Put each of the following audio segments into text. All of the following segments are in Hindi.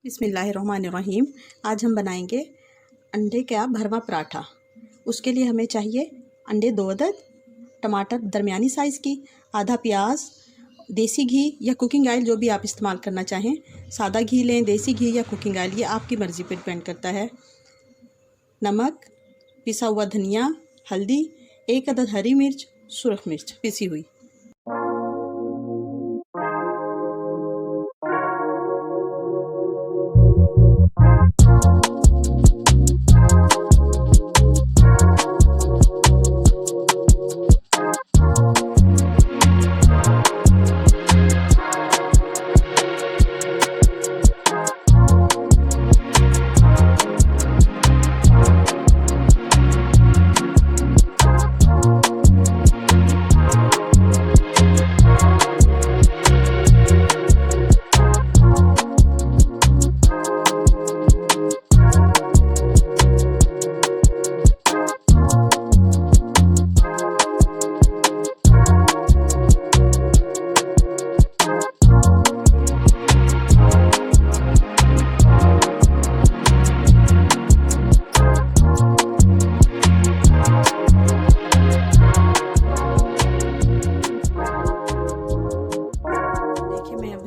बिस्मिल्लाहिर्रहमानिर्रहीम। आज हम बनाएंगे अंडे का भरवा पराठा। उसके लिए हमें चाहिए अंडे 2 अदद, टमाटर दरमियानी साइज़ की, आधा प्याज, देसी घी या कुकिंग ऑयल जो भी आप इस्तेमाल करना चाहें, सादा घी लें, देसी घी या कुकिंग ऑयल, ये आपकी मर्ज़ी पर डिपेंड करता है। नमक, पिसा हुआ धनिया, हल्दी, 1 अदद हरी मिर्च, सुरख मिर्च पिसी हुई।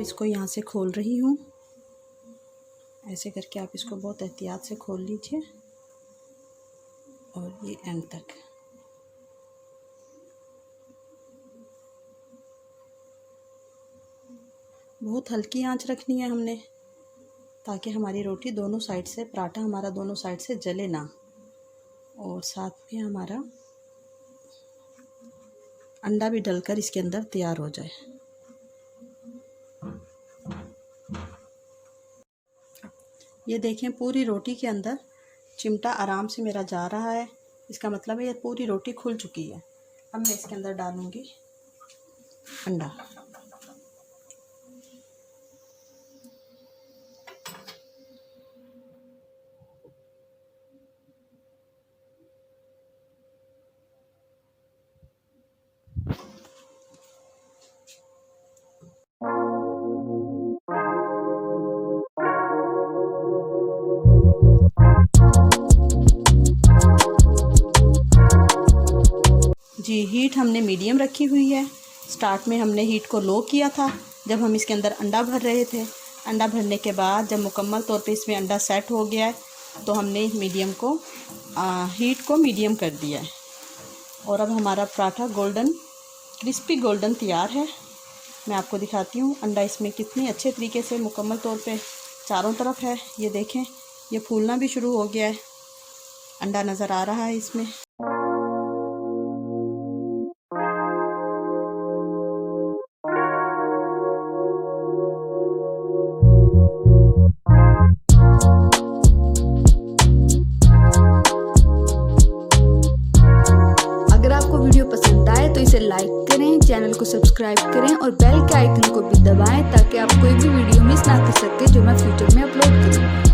इसको यहाँ से खोल रही हूँ। ऐसे करके आप इसको बहुत एहतियात से खोल लीजिए और ये एंड तक। बहुत हल्की आंच रखनी है हमने, ताकि हमारी रोटी दोनों साइड से, पराठा हमारा दोनों साइड से जले ना, और साथ में हमारा अंडा भी डलकर इसके अंदर तैयार हो जाए। ये देखें, पूरी रोटी के अंदर चिमटा आराम से मेरा जा रहा है। इसका मतलब है ये पूरी रोटी खुल चुकी है। अब मैं इसके अंदर डालूंगी अंडा। जी, हीट हमने मीडियम रखी हुई है। स्टार्ट में हमने हीट को लो किया था जब हम इसके अंदर अंडा भर रहे थे। अंडा भरने के बाद जब मुकम्मल तौर पे इसमें अंडा सेट हो गया है, तो हमने मीडियम को हीट को मीडियम कर दिया है। और अब हमारा पराठा गोल्डन, क्रिस्पी गोल्डन तैयार है। मैं आपको दिखाती हूँ अंडा इसमें कितनी अच्छे तरीके से मुकम्मल तौर पे चारों तरफ है। ये देखें, ये फूलना भी शुरू हो गया है। अंडा नज़र आ रहा है इसमें। वीडियो पसंद आए तो इसे लाइक करें, चैनल को सब्सक्राइब करें और बेल के आइकन को भी दबाएं, ताकि आप कोई भी वीडियो मिस ना कर सके जो मैं फ्यूचर में अपलोड करूँ।